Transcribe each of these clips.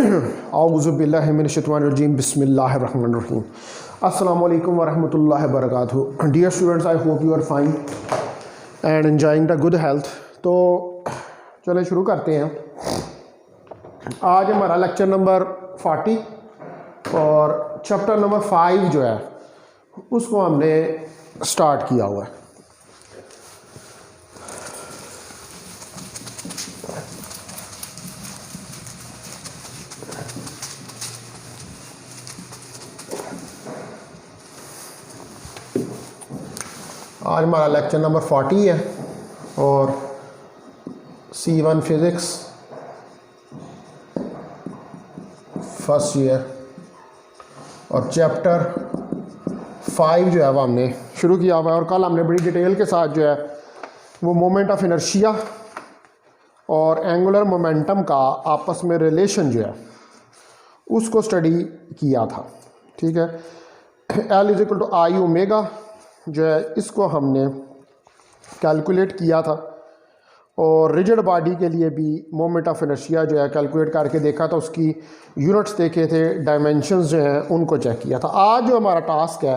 औज़ुबिल्लाहि मिनश्शैतानिर्रजीम बिस्मिल्लाहिर्रहमानिर्रहीम। अस्सलामु अलैकुम वरहमतुल्लाहि वबरकातुहू। Dear students, I hope you are fine and enjoying the good health. तो चलिए शुरू करते हैं। आज हमारा लेक्चर नंबर 40 और चैप्टर नंबर 5 जो है उसको हमने स्टार्ट किया हुआ है। आज हमारा लेक्चर नंबर 40 है और C1 फिज़िक्स फर्स्ट ईयर और चैप्टर 5 जो है वो हमने शुरू किया हुआ है। और कल हमने बड़ी डिटेल के साथ जो है वो मोमेंट ऑफ इनर्शिया और एंगुलर मोमेंटम का आपस में रिलेशन जो है उसको स्टडी किया था। ठीक है, L=I जो है इसको हमने कैलकुलेट किया था और रिजिड बॉडी के लिए भी मोमेंट ऑफ इनर्शिया जो है कैलकुलेट करके देखा था, उसकी यूनिट्स देखे थे, डायमेंशंस जो हैं उनको चेक किया था। आज जो हमारा टास्क है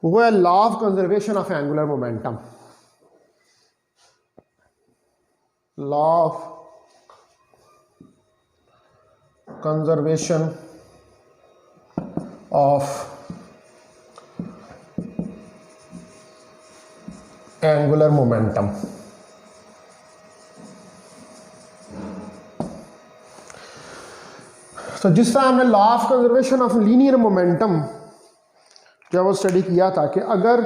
वो है law of conservation of angular momentum. Law of conservation of angular momentum. तो जिस तरह हमने law of conservation of linear momentum जब वो स्टडी किया था कि अगर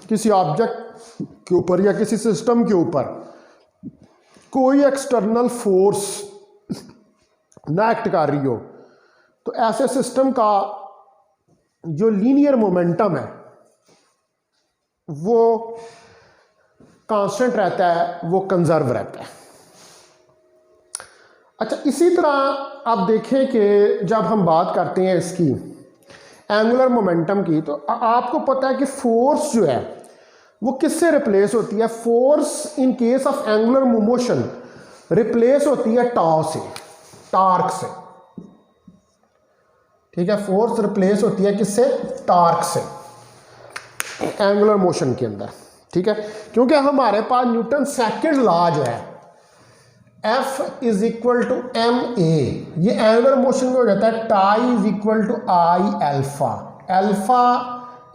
किसी ऑब्जेक्ट के ऊपर या किसी सिस्टम के ऊपर कोई एक्सटर्नल फोर्स ना एक्ट कर रही हो तो ऐसे सिस्टम का जो लीनियर मोमेंटम है वो कांस्टेंट रहता है, वो कंजर्व रहता है। अच्छा, इसी तरह आप देखें कि जब हम बात करते हैं इसकी एंगुलर मोमेंटम की तो आपको पता है कि फोर्स जो है वो किससे रिप्लेस होती है। Force in case of angular motion replace होती है टाउ से, टार्क से। ठीक है, फोर्स रिप्लेस होती है किससे? टार्क से एंगुलर मोशन के अंदर। ठीक है, क्योंकि हमारे पास न्यूटन सेकंड लॉ जो है F=ma, ये एंगुलर मोशन में हो जाता है τ=I अल्फा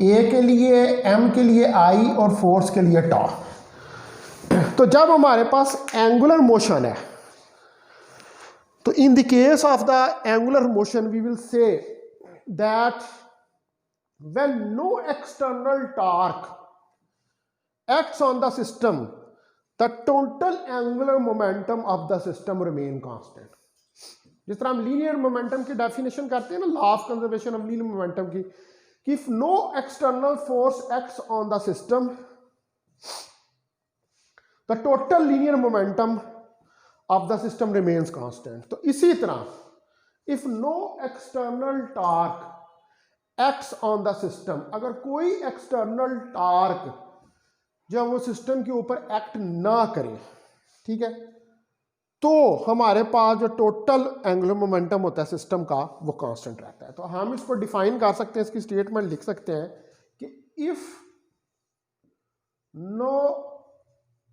ए के लिए, m के लिए I और फोर्स के लिए τ। तो जब हमारे पास एंगुलर मोशन है तो in the case of the angular motion we will say that when no external torque acts on the system, the total angular momentum of the system remain constant। जिस तरह हम लीनियर मोमेंटम की definition करते हैं ना, law of conservation of linear momentum की, कि if no external force acts on the system the total linear momentum of the system remains constant. तो इसी तरह if no external torque acts on the system, अगर कोई external torque जब वो system के ऊपर एक्ट ना करे, ठीक है, तो हमारे पास जो टोटल एंगुलर मोमेंटम होता है सिस्टम का वो कांस्टेंट रहता है। तो हम इसको डिफाइन कर सकते हैं, इसकी स्टेटमेंट लिख सकते हैं कि if no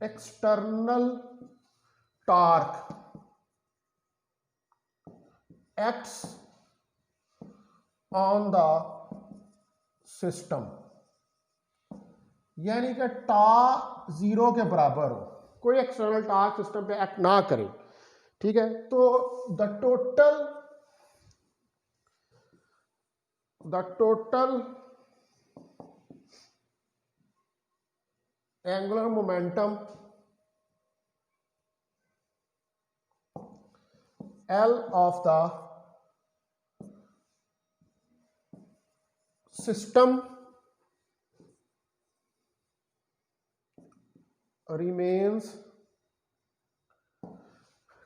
external torque acts on the system, यानी कि टा 0 के बराबर हो, कोई एक्सटर्नल टार्क सिस्टम पे एक्ट ना करे, ठीक है, तो the total angular momentum L of the system remains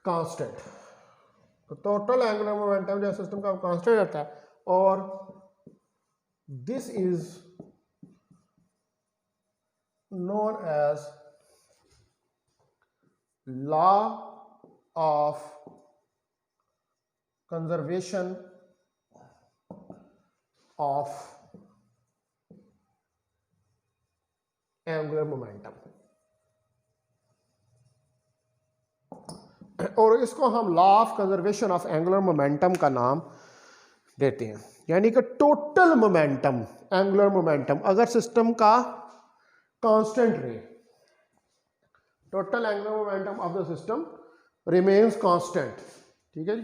constant। तो टोटल एंगुलर मोमेंटम जो सिस्टम का कांस्टेंट रहता है और this is known as law of conservation of angular momentum, और इसको हम law of conservation of angular momentum का नाम देते हैं। यानी कि टोटल मोमेंटम, एंगुलर मोमेंटम अगर सिस्टम का कांस्टेंट रहे, total angular momentum of the system remains constant, ठीक है जी।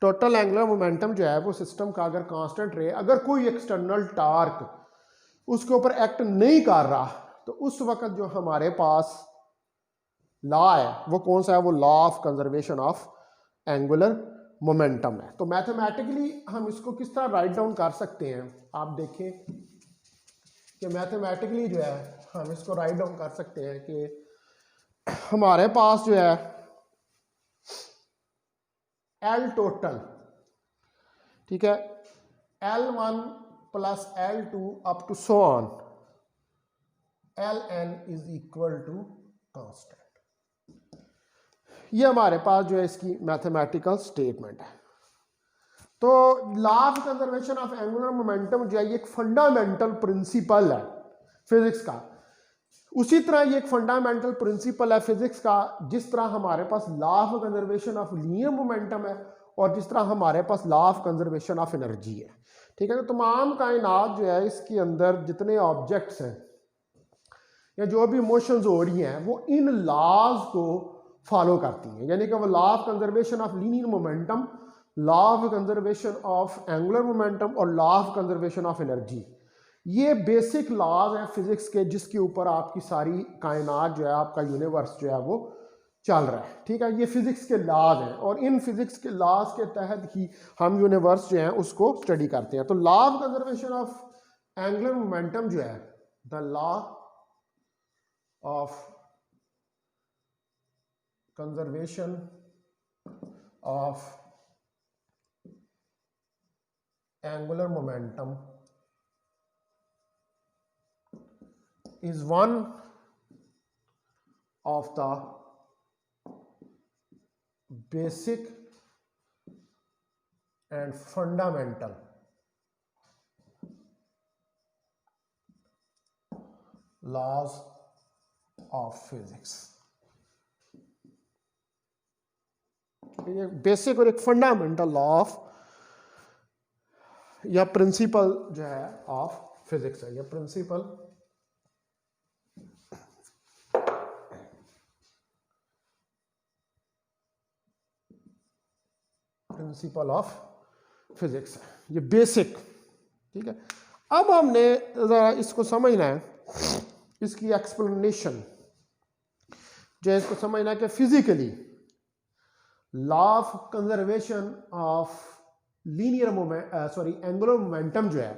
टोटल एंगुलर मोमेंटम जो है वो सिस्टम का अगर कांस्टेंट रहे, अगर कोई एक्सटर्नल टार्क उसके ऊपर एक्ट नहीं कर रहा, तो उस वक्त जो हमारे पास लॉ है वो कौन सा है, वो law of conservation of angular momentum है। तो मैथमेटिकली हम इसको किस तरह राइट डाउन कर सकते हैं, आप देखें कि मैथमेटिकली जो है हम इसको राइट डाउन कर सकते हैं कि हमारे पास जो है एल टोटल, ठीक है, L1 plus L2 up to so on, Ln is equal to constant. ये हमारे पास जो है इसकी मैथमेटिकल स्टेटमेंट है। तो law of conservation of angular momentum जो है ये एक फंडामेंटल प्रिंसिपल है फिजिक्स का। उसी तरह ये एक फंडामेंटल प्रिंसिपल है फिजिक्स का जिस तरह हमारे पास law of conservation of linear momentum है और जिस तरह हमारे पास law of conservation of energy है, ठीक है। तो तमाम कायनात जो है इसके अंदर जितने ऑब्जेक्ट्स हैं या जो भी मोशंस हो रही हैं वो इन लॉज को फॉलो करती हैं। यानी कि वो law of conservation of linear momentum, law of conservation of angular momentum और law of conservation of energy, ये बेसिक लॉज हैं फिजिक्स के जिसके ऊपर आपकी सारी कायनात जो है, आपका यूनिवर्स जो है वो चल रहा है, ठीक है। ये फिजिक्स के लॉज हैं और इन फिजिक्स के लॉज के तहत ही हम यूनिवर्स जो है उसको स्टडी करते हैं। तो law of conservation of angular momentum जो है, the law of conservation of angular momentum is one of the basic and fundamental laws of physics। ये बेसिक और एक फंडामेंटल लॉ ऑफ या प्रिंसिपल जो है ऑफ फिजिक्स है। ये प्रिंसिपल ऑफ फिजिक्स है, ये बेसिक, ठीक है। अब हमने ज़रा इसको समझना है, इसकी एक्सप्लेनेशन जो है इसको समझना है कि physically law of conservation of linear angular momentum जो है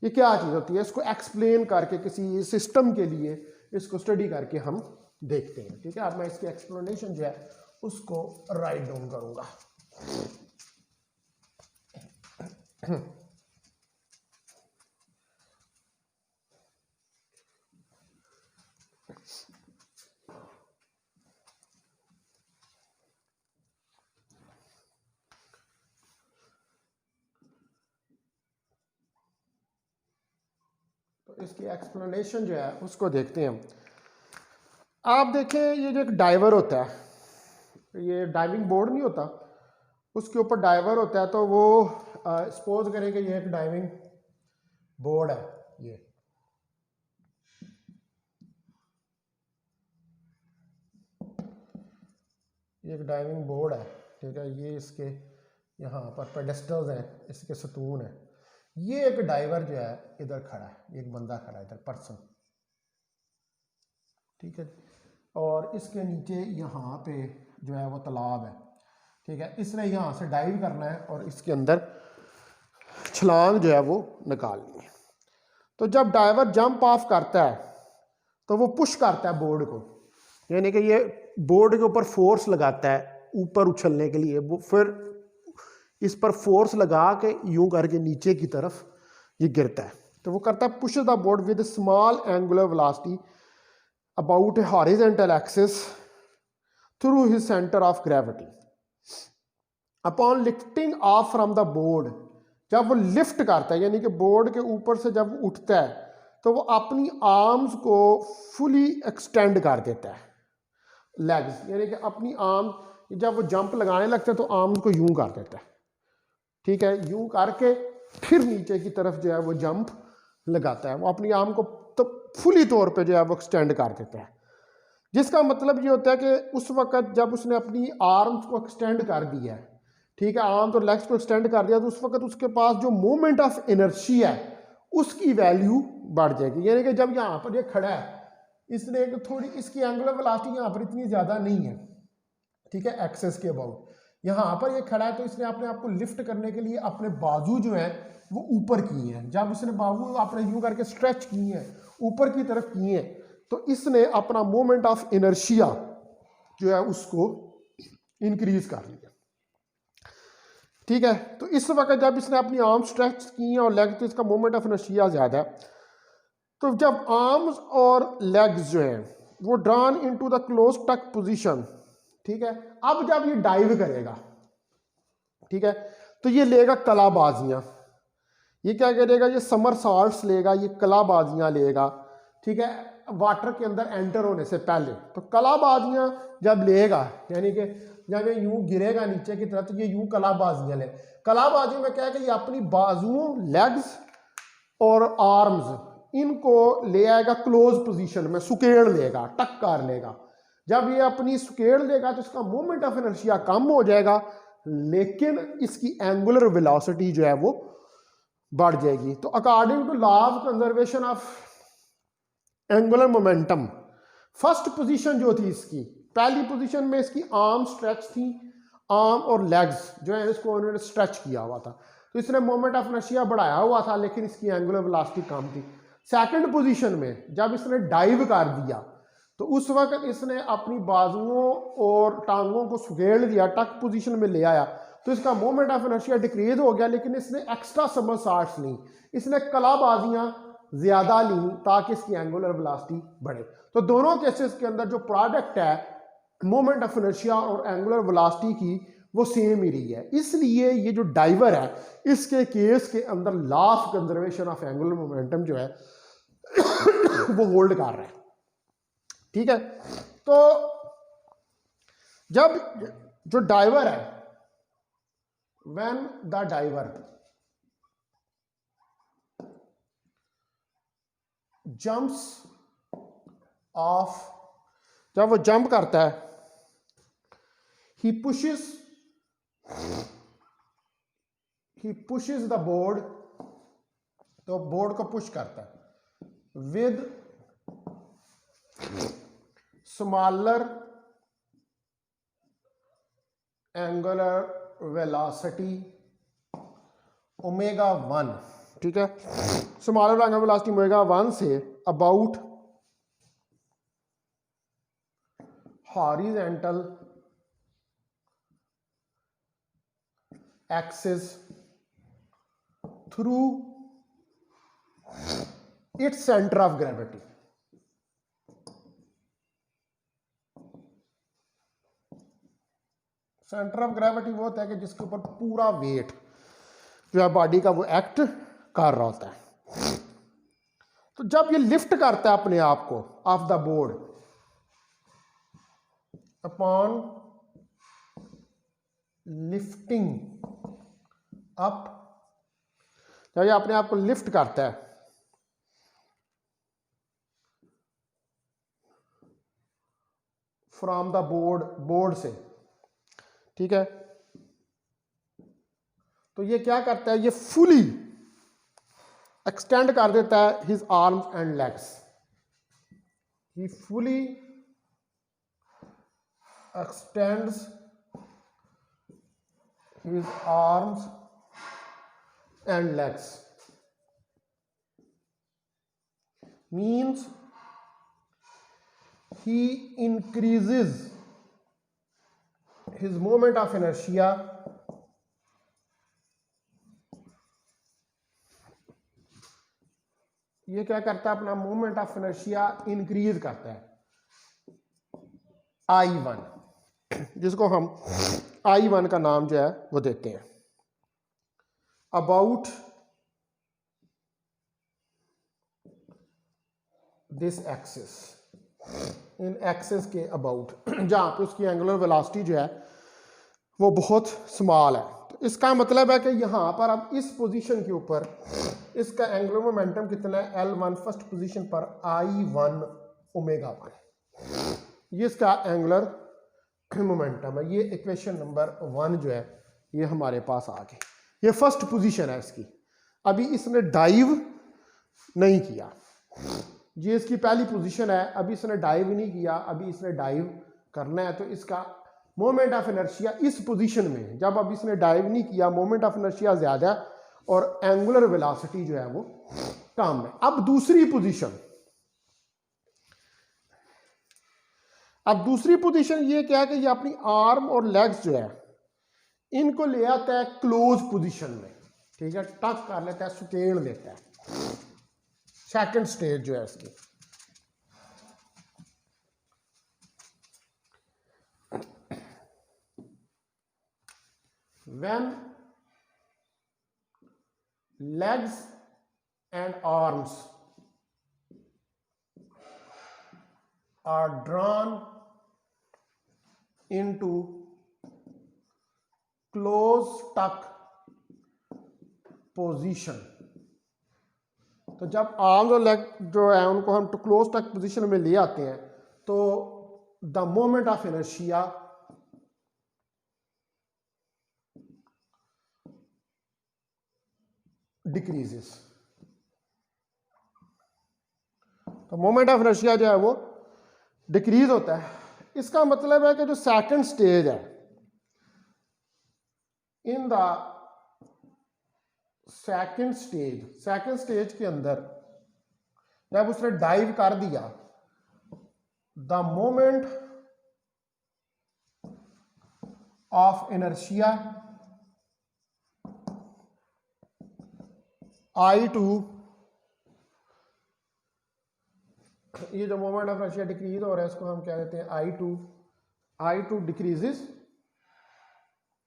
ये क्या चीज़ होती है, इसको एक्सप्लेन करके किसी सिस्टम के लिए इसको स्टडी करके हम देखते हैं, ठीक है। अब मैं इसकी एक्सप्लेनेशन जो है उसको राइट डाउन करूंगा। तो इसकी एक्सप्लेनेशन जो है उसको देखते हैं। आप देखें ये जो एक डाइवर होता है, ये डाइविंग बोर्ड नहीं होता, उसके ऊपर डाइवर होता है। तो वो सपोज करें कि ये एक डाइविंग बोर्ड है, ये एक डाइविंग बोर्ड है, ठीक है। ये इसके यहाँ पर पेडेस्टल्स हैं, इसके सतून है। ये एक डाइवर जो है इधर खड़ा है, एक बंदा खड़ा है इधर, पर्सन, ठीक है। और इसके नीचे यहाँ पे जो है वो तालाब है, ठीक है। इसने यहाँ से डाइव करना है और इसके अंदर छलांग जो है वो निकालनी है। तो जब डाइवर जंप ऑफ करता है तो वो पुश करता है बोर्ड को, यानी कि ये बोर्ड के ऊपर फोर्स लगाता है ऊपर उछलने के लिए। वो फिर इस पर फोर्स लगा के यूं करके नीचे की तरफ ये गिरता है। तो वो करता है push the board with small angular velocity about A horizontal axis through his centre of gravity. Upon lifting of from the board, जब वो लिफ्ट करता है यानी कि बोर्ड के ऊपर से जब वो उठता है तो वो अपनी आर्म्स को फुली एक्सटेंड कर देता है, लेग्स यानी कि अपनी आर्म, जब वो जंप लगाने लगता है तो आर्म्स को यूं कर देता है, ठीक है, यूं करके फिर नीचे की तरफ जो है वो जंप लगाता है, वो अपनी आर्म को तो फुली तौर पे जो है वो एक्सटेंड कर देता है, जिसका मतलब ये होता है कि उस वक्त जब उसने अपनी आर्म्स को एक्सटेंड कर दिया है, ठीक है, आर्म्स और लेग्स को एक्सटेंड कर दिया, तो उस वक्त उसके पास जो मोमेंट ऑफ इनर्शी है उसकी वैल्यू बढ़ जाएगी। यानी कि जब यहाँ पर ये खड़ा है, इसने एक थोड़ी, इसकी एंगुलर वेलोसिटी यहाँ पर इतनी ज़्यादा नहीं है, ठीक है, एक्सेस के अबाउट, यहाँ पर ये खड़ा है तो इसने अपने आप को लिफ्ट करने के लिए अपने बाजू जो है वो ऊपर किए हैं, जब इसने बाजू अपने यूं करके स्ट्रेच किए हैं ऊपर की तरफ किए हैं तो इसने अपना मोमेंट ऑफ इनर्शिया जो है उसको इंक्रीज कर लिया, ठीक है। तो इस वक्त जब इसने अपनी आर्म स्ट्रेच की हैं और लेग, तो इसका मोमेंट ऑफ इनर्शिया ज़्यादा है, तो जब आर्म्स और लेग्स जो हैं वो ड्रॉन इनटू द क्लोज टक पोजीशन, ठीक है, अब जब ये डाइव करेगा, ठीक है, तो ये लेगा कलाबाजियां, ये क्या करेगा, ये समर सॉल्ट्स लेगा, ये कलाबाजियां लेगा, ठीक है, वाटर के अंदर एंटर होने से पहले। तो कलाबाजियां जब लेगा यानी कि जब ये यूं गिरेगा नीचे की तरफ तो ये यूं कलाबाजियां ले, कलाबाजी में क्या है कि ये अपनी बाजुओं, लेग्स और आर्म्स इनको ले आएगा क्लोज पोजीशन में, सुकेड़ लेगा, टक कर लेगा। जब ये अपनी सुकेड़ लेगा तो इसका मोमेंट ऑफ इनर्शिया कम हो जाएगा, लेकिन इसकी एंगुलर वेलोसिटी जो है वो बढ़ जाएगी। तो according to law of conservation of angular momentum, first position जो थी इसकी, पहली पोजीशन में इसकी आर्म स्ट्रेच थी, आर्म और लेग्स जो है इसको उन्होंने स्ट्रेच किया हुआ था, तो इसने मोमेंट ऑफ इनर्शिया बढ़ाया हुआ था, लेकिन इसकी एंगुलर वेलोसिटी कम थी। सेकंड पोजीशन में जब इसने डाइव कर दिया तो उस वक्त इसने अपनी बाजुओं और टांगों को सुकेड़ दिया, टक पोजीशन में ले आया, तो इसका मोमेंट ऑफ इनर्शिया डिक्रीज हो गया, लेकिन इसने एक्स्ट्रा समरसॉल्ट्स ली, इसने कलाबाजियां ज्यादा ली ताकि इसकी एंगुलर वेलोसिटी बढ़े। तो दोनों केसेस के अंदर जो प्रोडक्ट है मोमेंट ऑफ इनर्शिया और एंगुलर वेलोसिटी की वो सेम ही रही है। इसलिए ये जो डाइवर है इसके केस के अंदर law of conservation of angular momentum जो है वो होल्ड कर रहा है, ठीक है। तो जब जो डाइवर है, when the diver jumps off, जब वो जंप करता है, he pushes द बोर्ड, तो बोर्ड को पुश करता है with smaller angular velocity omega 1, ठीक है, स्मॉलर एंगुलर वेलोसिटी ओमेगा 1 से about horizontal axis through its centre of gravity. Centre of gravity वो होता है कि जिसके ऊपर पूरा वेट जो है बॉडी का वो एक्ट कर रहा होता है। तो जब ये लिफ्ट करता है अपने आप को of the board upon lifting up, जब ये अपने आप को लिफ्ट करता है फ्रॉम द बोर्ड, बोर्ड से, ठीक है, तो ये क्या करता है, ये फुली एक्सटेंड कर देता है his arms and legs, he fully x tends his arms and legs, means he increases his moment of inertia ये क्या करता है, अपना मोमेंट ऑफ इनर्शिया इंक्रीज करता है I1, जिसको हम I1 का नाम जो है वो देते हैं। About this axis, in axis के अबाउट, जहाँ पे उसकी एंगुलर वेलोसिटी जो है वो बहुत स्मॉल है। तो इसका मतलब है कि यहाँ पर अब इस पोजीशन के ऊपर इसका एंगुलर मोमेंटम कितना है, L1 फर्स्ट पोजीशन पर I1 ओमेगा 1, ये इसका एंगुलर मोमेंटम है। ये इक्वेशन नंबर 1 जो है ये हमारे पास आ गई, ये फर्स्ट पोजीशन है इसकी। अभी इसने डाइव नहीं किया, ये इसकी पहली पोजीशन है, अभी इसने डाइव नहीं किया, अभी इसने डाइव करना है। तो इसका मोमेंट ऑफ इनर्शिया इस पोजीशन में, जब अब इसने डाइव नहीं किया, मोमेंट ऑफ इनर्शिया ज्यादा और एंगुलर वेलोसिटी जो है वो कम है। अब दूसरी पोजीशन, अब दूसरी पोजीशन ये क्या है कि ये अपनी आर्म और लेग्स जो है इनको ले आता है क्लोज पोजीशन में, ठीक है, टच कर लेता है, सुकेड़ देता है। सेकंड स्टेज जो है इसकी, when legs and arms are drawn into close tuck position, तो जब आर्म्स और लेग जो है उनको हम क्लोज टक पोजीशन में ले आते हैं तो the moment of inertia decreases, तो मोमेंट ऑफ इनर्शिया जो है वो डिक्रीज होता है। इसका मतलब है कि जो सेकंड स्टेज है, इन द सेकंड स्टेज के अंदर जब उसने डाइव कर दिया, the moment of inertia I2, ये जो मोमेंट ऑफ इनर्शिया डिक्रीज हो रहा है इसको हम क्या कहते हैं I2 डिक्रीजेस,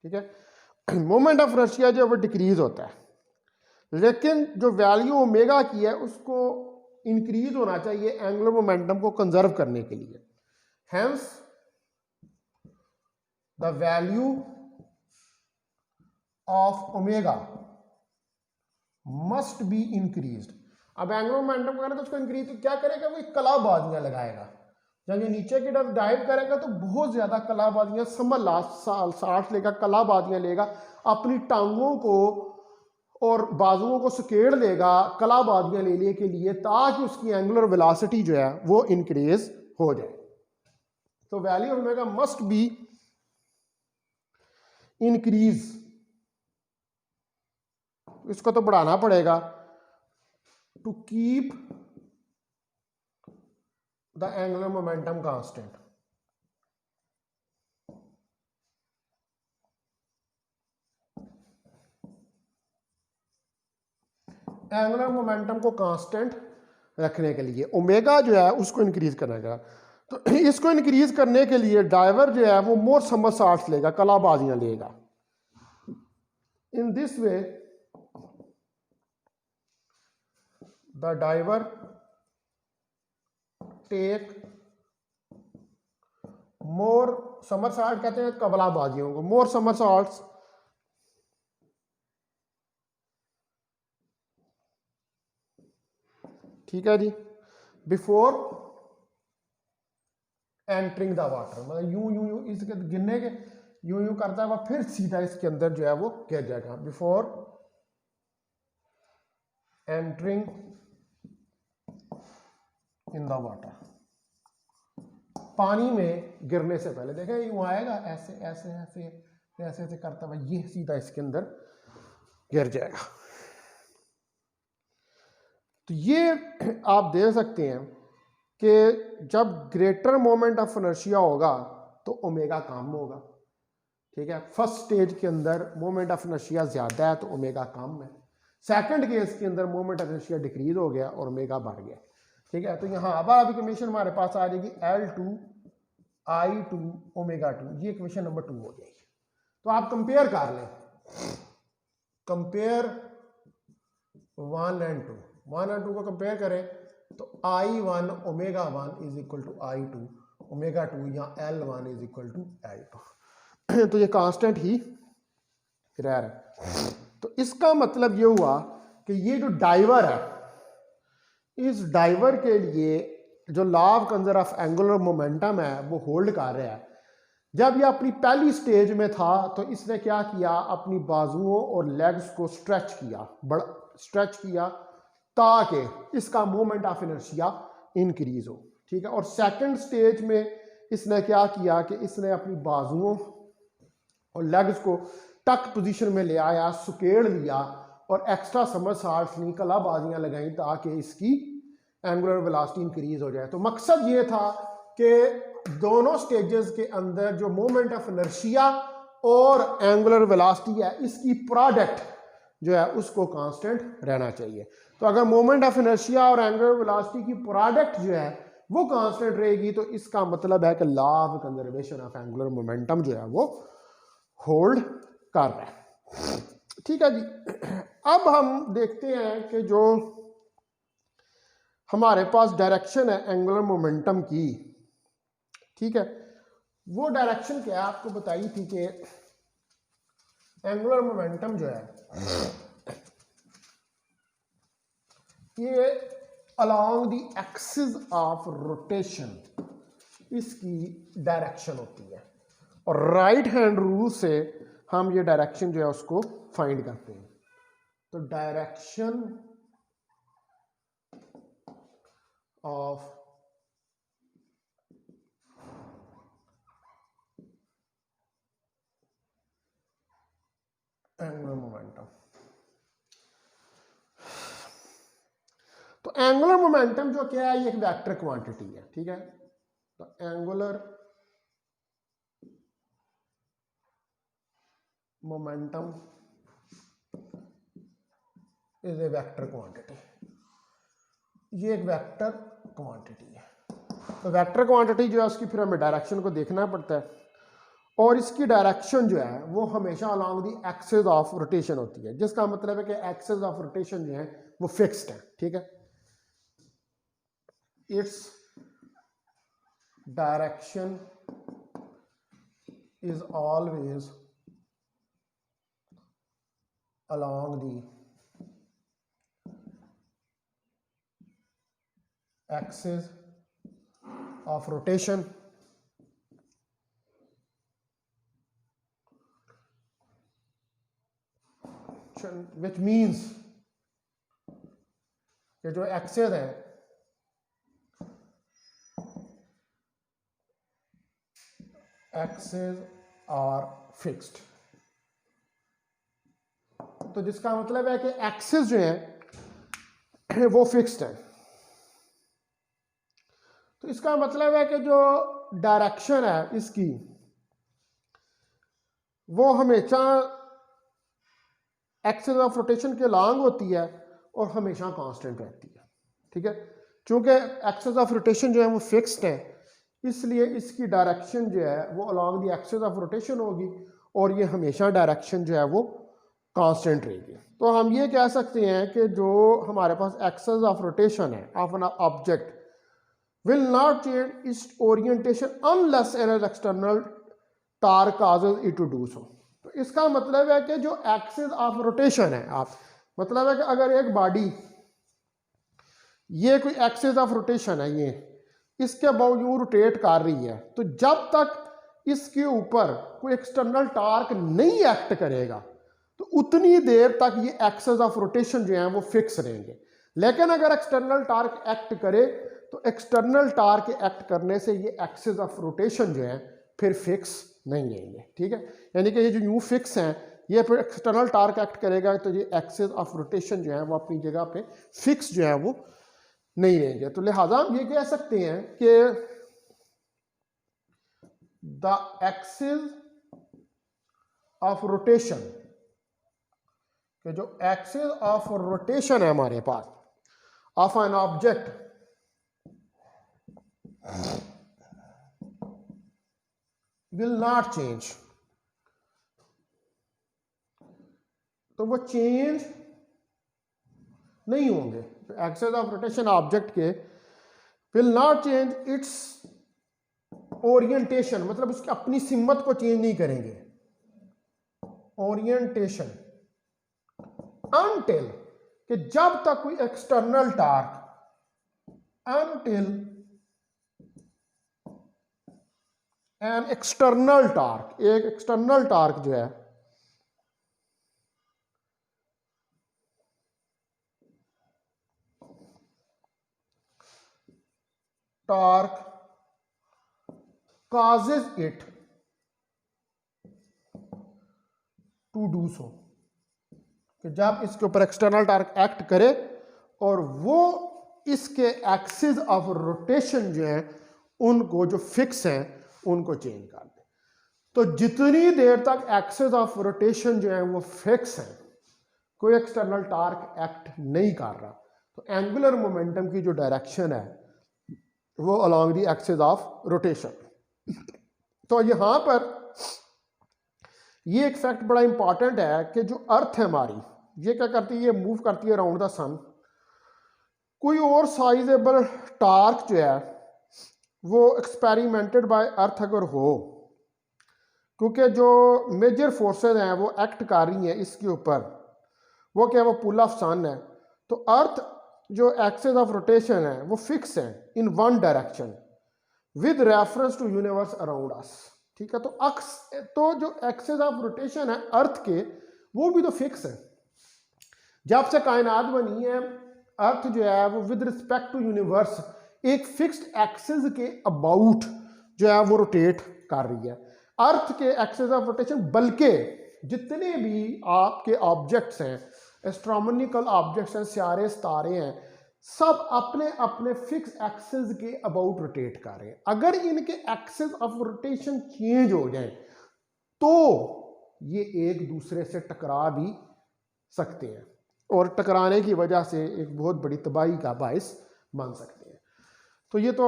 ठीक है। मोमेंट ऑफ इनर्शिया जो है वो डिक्रीज होता है, लेकिन जो वैल्यू ओमेगा की है उसको इंक्रीज होना चाहिए एंगुलर मोमेंटम को कंजर्व करने के लिए। Hence the value of omega must be increased. अब एंगुलर मोमेंटम करें तो उसको इंक्रीज तो क्या करेगा, वो कलाबाजियां लगाएगा। जब ये नीचे की तरफ डाइव करेगा तो बहुत ज्यादा कलाबाजियां, समझ लास्ट सांस लेगा, कलाबाजियां लेगा, अपनी टांगों को और बाजुओं को सकेड़ लेगा कलाबाजियां लेने के लिए, ताकि उसकी एंगुलर वेलोसिटी जो है वो इंक्रीज हो जाए। तो value of omega must be increase, इसको तो बढ़ाना पड़ेगा to keep the angular momentum constant. Angular momentum को कांस्टेंट रखने के लिए ओमेगा जो है उसको इंक्रीज करेगा। तो इसको इंक्रीज करने के लिए डाइवर जो है वो मोर समरसॉल्ट्स लेगा, कलाबाजियां लेगा। In this way the diver take more somersault, कहते हैं कबलाबाजियों को, मोर समरसॉल्ट्स ठीक है जी, बिफोर एंटरिंग द वाटर, मतलब यूं इसके गिरने के यूं करता है वह, फिर सीधा इसके अंदर जो है वो गिर जाएगा। Before entering in the water, पानी में गिरने से पहले देखें यूं आएगा, ऐसे ऐसे ऐसे ऐसे ऐसे करता हुआ ये सीधा इसके अंदर गिर जाएगा। तो ये आप देख सकते हैं कि जब ग्रेटर मोमेंट ऑफ इनर्शिया होगा तो ओमेगा कम होगा, ठीक है। फर्स्ट स्टेज के अंदर मोमेंट ऑफ इनर्शिया ज्यादा है तो ओमेगा कम है। सेकंड केस के अंदर मोमेंट ऑफ इनर्शिया डिक्रीज हो गया और ओमेगा बढ़ गया, ठीक है। तो यहाँ अब इक्वेशन हमारे पास आ जाएगी L2 I2 ओमेगा 2, ये इक्वेशन नंबर 2 हो जाएगी। तो आप कंपेयर कर लें, कंपेयर 1 and 2, 1 और 2 को कंपेयर करें तो I1 omega 1 is equal to I2 omega 2 या L1 is equal to L2। तो ये कांस्टेंट ही रह रहा है। तो इसका मतलब ये हुआ कि ये जो डाइवर है, इस डाइवर के लिए जो law of conserve of angular momentum है वो होल्ड कर रहा है। जब ये अपनी पहली स्टेज में था तो इसने क्या किया, अपनी बाजुओं और लेग्स को स्ट्रेच किया, बड़ा स्ट्रेच किया ताकि इसका मोमेंट ऑफ इनर्शिया इंक्रीज हो, ठीक है। और सेकंड स्टेज में इसने क्या किया कि इसने अपनी बाजुओं और लेग्स को टक पोजीशन में ले आया, सुकेड़ लिया और एक्स्ट्रा समरसॉल्ट्स नहीं, कलाबाजियां लगाई ताकि इसकी एंगुलर वेलोसिटी इंक्रीज हो जाए। तो मकसद ये था कि दोनों स्टेजेस के अंदर जो मोमेंट ऑफ इनर्शिया और एंगुलर वेलोसिटी है, इसकी प्रोडक्ट जो है उसको कांस्टेंट रहना चाहिए। तो अगर मोमेंट ऑफ इनर्शिया और एंगुलर वेलोसिटी की प्रोडक्ट जो है वो कांस्टेंट रहेगी तो इसका मतलब है कि law of conservation of angular momentum जो है वो होल्ड कर रहा है, ठीक है जी। अब हम देखते हैं कि जो हमारे पास डायरेक्शन है एंगुलर मोमेंटम की, ठीक है, वो डायरेक्शन क्या है, आपको बताई थी कि एंगुलर मोमेंटम जो है ये along the axis of rotation इसकी डायरेक्शन होती है। और राइट हैंड रूल से हम ये डायरेक्शन जो है उसको फाइंड करते हैं। तो डायरेक्शन ऑफ एंगुलर मोमेंटम, तो एंगुलर मोमेंटम जो क्या है ये एक वेक्टर क्वांटिटी है, ठीक है। तो angular momentum is a vector quantity, ये एक वेक्टर क्वांटिटी है। तो वेक्टर क्वांटिटी जो है उसकी फिर हमें डायरेक्शन को देखना पड़ता है और इसकी डायरेक्शन जो है वो हमेशा along the axis of rotation होती है, जिसका मतलब है कि एक्सिस ऑफ रोटेशन जो है वो फिक्स्ड है, ठीक है। Its direction is always along the axis of rotation which means ये जो एक्सेस है एक्सेस आर फिक्स्ड, तो जिसका मतलब है कि एक्सिस जो है वो फिक्स्ड है। तो इसका मतलब है कि जो डायरेक्शन है इसकी वो हमेशा एक्सिस ऑफ रोटेशन के लॉन्ग होती है और हमेशा कांस्टेंट रहती है, ठीक है। चूंकि एक्सिस ऑफ रोटेशन जो है वो फिक्स्ड है इसलिए इसकी डायरेक्शन जो है वो along the axis of rotation होगी और ये हमेशा डायरेक्शन जो है वो कांस्टेंट रहेगी। तो हम ये कह सकते हैं कि जो हमारे पास एक्सिस ऑफ रोटेशन है of an object will not change its orientation unless an external torque causes it to do so. तो इसका मतलब है कि जो एक्सिस ऑफ रोटेशन है, आप मतलब है कि अगर एक बॉडी ये कोई एक्सिस ऑफ रोटेशन है, ये इसके बावजूद रोटेट कर रही है, तो जब तक इसके ऊपर कोई एक्सटर्नल टार्क नहीं एक्ट करेगा तो उतनी देर तक ये एक्सिस ऑफ रोटेशन जो है वो फिक्स रहेंगे। लेकिन अगर एक्सटर्नल टार्क एक्ट करे तो एक्सटर्नल टार्क एक्ट करने से ये एक्सिस ऑफ रोटेशन जो है फिर फिक्स नहीं रहेंगे, ठीक है। यानी कि ये जो यूं फिक्स हैं ये फिर एक्सटर्नल टार्क एक्ट करेगा तो ये एक्सिस ऑफ रोटेशन जो है वो अपनी जगह पे फिक्स जो है वो नहीं रहेंगे। तो लिहाजा हम ये कह सकते हैं कि द एक्सिस ऑफ रोटेशन, कि जो एक्सिस ऑफ रोटेशन है हमारे पास of an object will not change तो वो चेंज नहीं होंगे। एक्सेस ऑफ रोटेशन ऑब्जेक्ट के will not change its orientation, मतलब उसकी अपनी सिमत को चेंज नहीं करेंगे, ओरिएंटेशन, अनटिल कि जब तक कोई external torque, until N external torque, एक एक्सटर्नल टार्क जो है torque causes it to do so, कि जब इसके ऊपर एक्सटर्नल टार्क एक्ट करे और वो इसके एक्सिस ऑफ रोटेशन जो है उनको जो फिक्स हैं उनको चेंज कर दे। तो जितनी देर तक एक्सिस ऑफ रोटेशन जो है वो फिक्स है, कोई एक्सटर्नल टार्क एक्ट नहीं कर रहा, तो एंगुलर मोमेंटम की जो डायरेक्शन है वो along the axis of rotation. तो यहां पर ये एक फैक्ट बड़ा इंपॉर्टेंट है कि जो अर्थ है हमारी, ये क्या करती है, ये मूव करती है अराउंड द सन। कोई और साइजेबल टार्क जो है वो एक्सपेरिमेंटेड बाय अर्थ अगर हो, क्योंकि जो मेजर फोर्सेस हैं वो एक्ट कर रही हैं इसके ऊपर, वो क्या है, वो पुल ऑफ सन है, तो अर्थ जो एक्सिस ऑफ रोटेशन है वो फिक्स है in one direction with reference to universe around us, ठीक है। तो जो एक्सिस ऑफ रोटेशन है अर्थ के वो भी तो फिक्स है। जब से कायनात बनी है अर्थ जो है वो विद रिस्पेक्ट टू यूनिवर्स एक फिक्स्ड एक्सिस के अबाउट जो है वो रोटेट कर रही है। अर्थ के एक्सिस ऑफ रोटेशन, बल्कि जितने भी आपके ऑब्जेक्ट्स हैं, एस्ट्रोनॉमिकल ऑब्जेक्ट्स हैं, सितारे सितारे हैं, सब अपने अपने फिक्स एक्सिस के अबाउट रोटेट कर रहे हैं। अगर इनके एक्सिस ऑफ रोटेशन चेंज हो जाए तो ये एक दूसरे से टकरा भी सकते हैं और टकराने की वजह से एक बहुत बड़ी तबाही का बायस बन सकते हैं। तो ये तो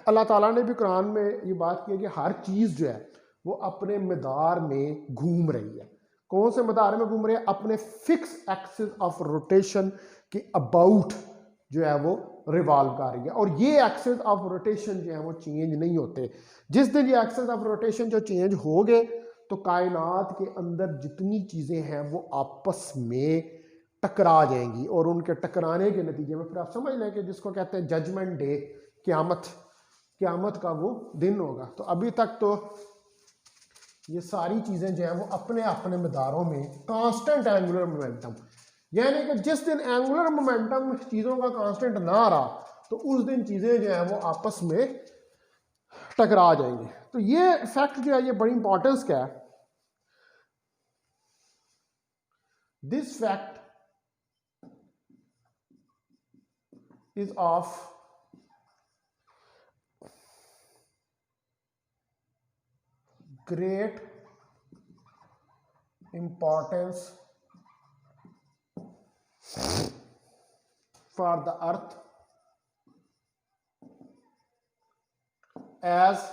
अल्लाह ताला ने भी कुरान में ये बात की है कि हर चीज़ जो है वो अपने मदार में घूम रही है। कौन से मदार में घूम रही है? अपने फिक्स एक्सिस ऑफ रोटेशन के अबाउट जो है वो रिवॉल्व कर रही है, और ये एक्सिस ऑफ रोटेशन जो है वो चेंज नहीं होते। जिस दिन ये एक्सिस ऑफ रोटेशन जो चेंज हो गए तो कायनात के अंदर जितनी चीज़ें हैं वो आपस में टकरा जाएंगी, और उनके टकराने के नतीजे में फिर आप समझ लें कि जिसको कहते हैं जजमेंट डे, क़यामत का वो दिन होगा। तो अभी तक तो ये सारी चीज़ें जो हैं वो अपने अपने मदारों में कांस्टेंट एंगुलर मोमेंटम, यानी कि जिस दिन एंगुलर मोमेंटम चीज़ों का कांस्टेंट ना रहा तो उस दिन चीज़ें जो हैं वो आपस में टकरा जाएंगी। तो ये फैक्ट जो है ये बड़ी इंपॉर्टेंस क्या है, this fact is of great importance for the earth as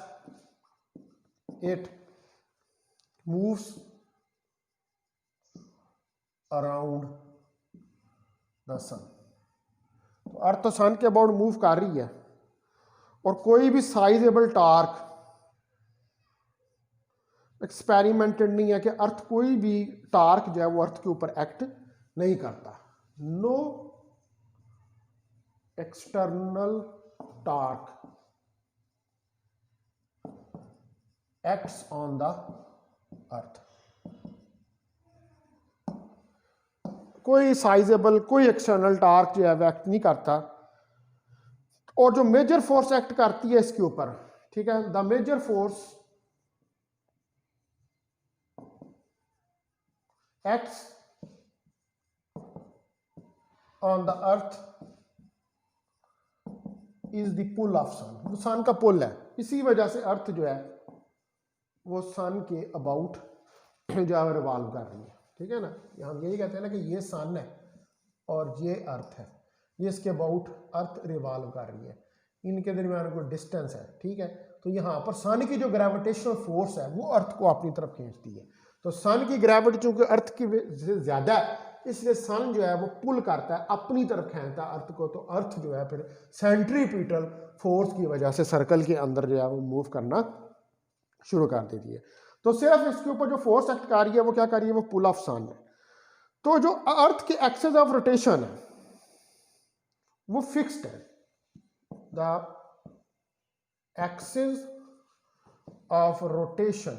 it moves around the sun। तो अर्थ तो सन के अबाउट मूव कर रही है, और कोई भी साइजेबल टार्क एक्सपेरिमेंटेड नहीं है कि अर्थ, कोई भी टार्क जो है वो अर्थ के ऊपर एक्ट नहीं करता। No external torque acts on the earth. कोई साइजेबल, कोई एक्सटर्नल टार्क जो है वो एक्ट नहीं करता, और जो मेजर फोर्स एक्ट करती है इसके ऊपर, ठीक है, the major force acts on the earth is the pull of sun. वो सन का पुल है, इसी वजह से अर्थ जो है वो सन के अबाउट जो है रिवॉल्व कर रही है, ठीक है ना। हम यही कहते हैं ना कि ये सन है और ये अर्थ है, ये इसके अबाउट अर्थ रिवॉल्व कर रही है, इनके दरमियान कोई डिस्टेंस है, ठीक है। तो यहाँ पर सन की जो ग्रेविटेशनल फोर्स है वो अर्थ को अपनी तरफ खींचती है। तो सन की ग्रेविटी चूंकि अर्थ की से ज़्यादा है, इसलिए सन जो है वो पुल करता है, अपनी तरफ खींचता है अर्थ को, तो अर्थ जो है फिर सेंट्रीपिटल फोर्स की वजह से सर्कल के अंदर जो है वो मूव करना शुरू कर देती है। तो सिर्फ इसके ऊपर जो फोर्स एक्ट कर रही है वो क्या कर रही है, वो पुल ऑफ सन है। तो जो अर्थ के एक्सिस ऑफ रोटेशन है वो फिक्स्ड है। The axis of rotation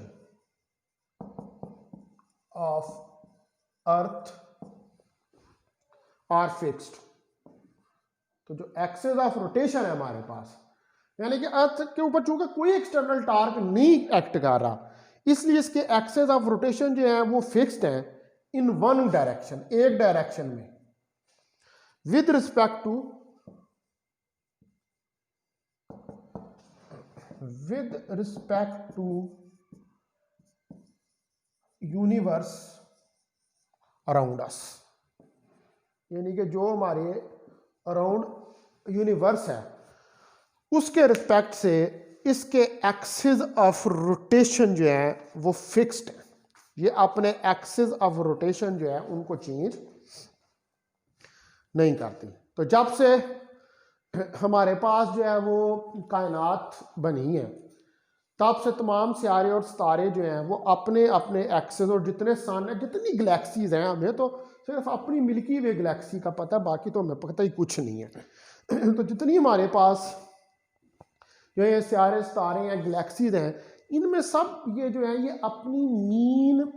of earth are fixed. तो जो एक्सिस ऑफ रोटेशन है हमारे पास, यानी कि अर्थ के ऊपर चूंकि कोई एक्सटर्नल टार्क नहीं एक्ट कर रहा, इसलिए इसके एक्सिस ऑफ रोटेशन जो है वो फिक्स्ड है इन वन डायरेक्शन, एक डायरेक्शन में, with respect to universe around us. यानी कि जो हमारे अराउंड यूनिवर्स है उसके रिस्पेक्ट से इसके एक्सिस ऑफ रोटेशन जो है वो फिक्स्ड है। ये अपने एक्सिस ऑफ रोटेशन जो है उनको चेंज नहीं करती। तो जब से हमारे पास जो है वो कायनात बनी है, तब से तमाम सितारे और सितारे जो हैं वो अपने अपने एक्सिस, और जितने सन है, जितनी गैलेक्सीज हैं, हमें तो सिर्फ अपनी मिल्की वे गैलेक्सी का पता, बाकी तो हमें पता ही कुछ नहीं है। तो जितनी हमारे पास जो ये सितारे सितारे हैं, गैलेक्सीज हैं, इनमें सब ये जो है ये अपनी मीन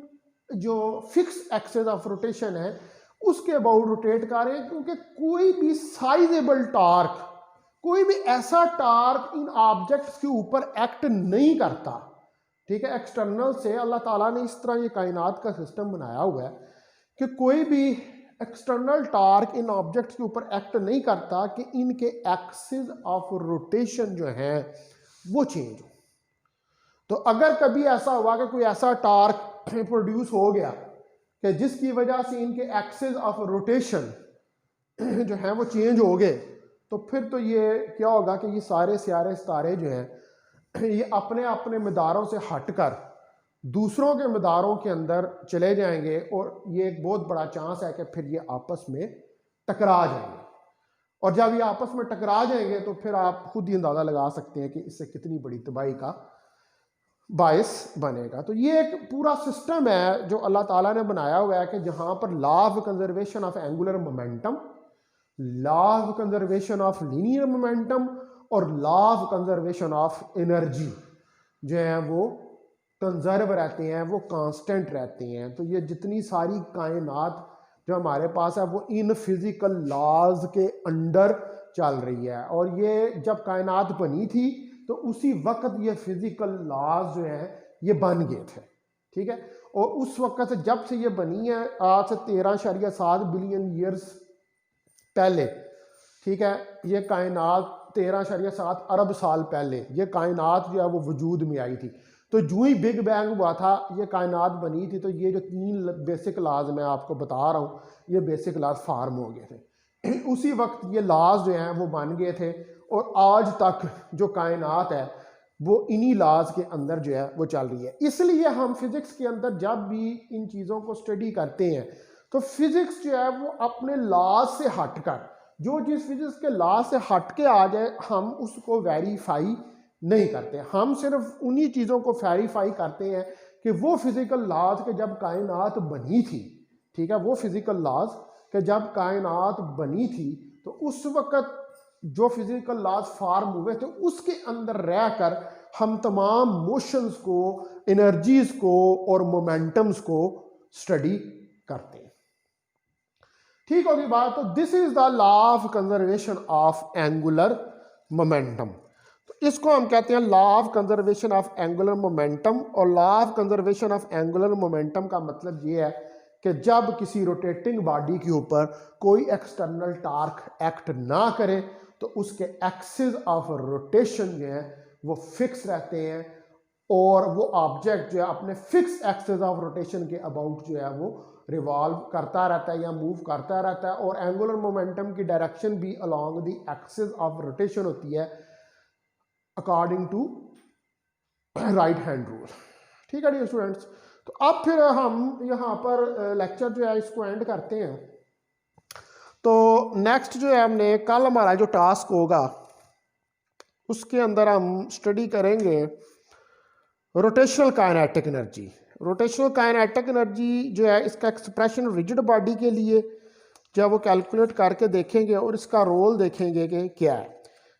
जो फिक्स एक्सिस ऑफ रोटेशन है उसके अबाउट रोटेट कर रहे हैं, क्योंकि कोई भी साइजेबल टार्क, कोई भी ऐसा टार्क इन ऑब्जेक्ट्स के ऊपर एक्ट नहीं करता। ठीक है, एक्सटर्नल से अल्लाह ताला ने इस तरह ये कायनात का सिस्टम बनाया हुआ है कि कोई भी एक्सटर्नल टार्क इन ऑब्जेक्ट्स के ऊपर एक्ट नहीं करता कि इनके एक्सिस ऑफ रोटेशन जो है वो चेंज हो। तो अगर कभी ऐसा हुआ कि कोई ऐसा टार्क प्रोड्यूस हो गया कि जिसकी वजह से इनके एक्सिस ऑफ रोटेशन जो है वो चेंज हो गए, तो फिर तो ये क्या होगा कि ये सारे सियारे सितारे जो हैं ये अपने अपने मदारों से हटकर दूसरों के मदारों के अंदर चले जाएंगे, और ये एक बहुत बड़ा चांस है कि फिर ये आपस में टकरा जाएंगे। और जब ये आपस में टकरा जाएंगे तो फिर आप खुद ही अंदाज़ा लगा सकते हैं कि इससे कितनी बड़ी तबाही का बायस बनेगा। तो ये एक पूरा सिस्टम है जो अल्लाह ताला ने बनाया हुआ है कि जहाँ पर law of conservation of angular momentum, law of conservation of linear momentum और law of conservation of energy जो है वो कंजर्व रहते हैं, वो कांस्टेंट रहते हैं। तो ये जितनी सारी कायनात जो हमारे पास है वो इन फिजिकल लॉज के अंडर चल रही है। और ये जब कायनात बनी थी तो उसी वक्त ये फिजिकल लॉज जो है ये बन गए थे। ठीक है, और उस वक्त से जब से ये बनी है आज से 13.7 बिलियन ईयर्स पहले, ठीक है, ये कायनात 13.7 अरब साल पहले ये कायनात जो है वो वजूद में आई थी। तो जो ही बिग बैंग हुआ था ये कायनात बनी थी, तो ये जो 3 बेसिक लॉज मैं आपको बता रहा हूँ ये बेसिक लॉज फार्म हो गए थे। उसी वक्त ये लॉज जो हैं वो बन गए थे, और आज तक जो कायनात है वो इन्हीं लॉज के अंदर जो है वो चल रही है। इसलिए हम फिज़िक्स के अंदर जब भी इन चीज़ों को स्टडी करते हैं तो फिज़िक्स जो है वो अपने लॉज से हटकर, जो चीज़ फिज़िक्स के लॉज से हट के आ जाए हम उसको वेरीफाई नहीं करते। हम सिर्फ उन्हीं चीज़ों को वेरीफाई करते हैं कि वो फिज़िकल लॉज के जब कायनात बनी थी, ठीक है, वो फिज़िकल लॉज के जब कायनात बनी थी तो उस वक़्त जो फिजिकल लॉज फार्म हुए थे उसके अंदर रहकर हम तमाम मोशंस को, एनर्जीज को और मोमेंटम्स को स्टडी करते हैं। ठीक होगी बात। तो this is the law of conservation of angular momentum. तो इसको हम कहते हैं law of conservation of angular momentum. और law of conservation of angular momentum का मतलब ये है कि जब किसी रोटेटिंग बॉडी के ऊपर कोई एक्सटर्नल टार्क एक्ट ना करे तो उसके एक्सिस ऑफ रोटेशन जो है वो फिक्स रहते हैं, और वो ऑब्जेक्ट जो है अपने फिक्स एक्सिस ऑफ रोटेशन के अबाउट जो है वो रिवॉल्व करता रहता है या मूव करता रहता है। और एंगुलर मोमेंटम की डायरेक्शन भी along the axis of rotation होती है according to right hand rule. ठीक है डी स्टूडेंट्स। तो अब फिर हम यहाँ पर लेक्चर जो है इसको एंड करते हैं। तो नेक्स्ट जो है हमने कल हमारा जो टास्क होगा उसके अंदर हम स्टडी करेंगे rotational kinetic energy. Rotational kinetic energy जो है इसका एक्सप्रेशन रिजिड बॉडी के लिए जो है वो कैलकुलेट करके देखेंगे और इसका रोल देखेंगे कि क्या है।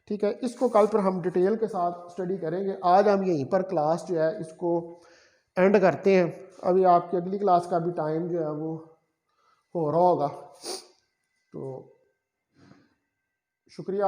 ठीक है, इसको कल पर हम डिटेल के साथ स्टडी करेंगे। आज हम यहीं पर क्लास जो है इसको एंड करते हैं। अभी आपकी अगली क्लास का भी टाइम जो है वो हो रहा होगा। तो शुक्रिया।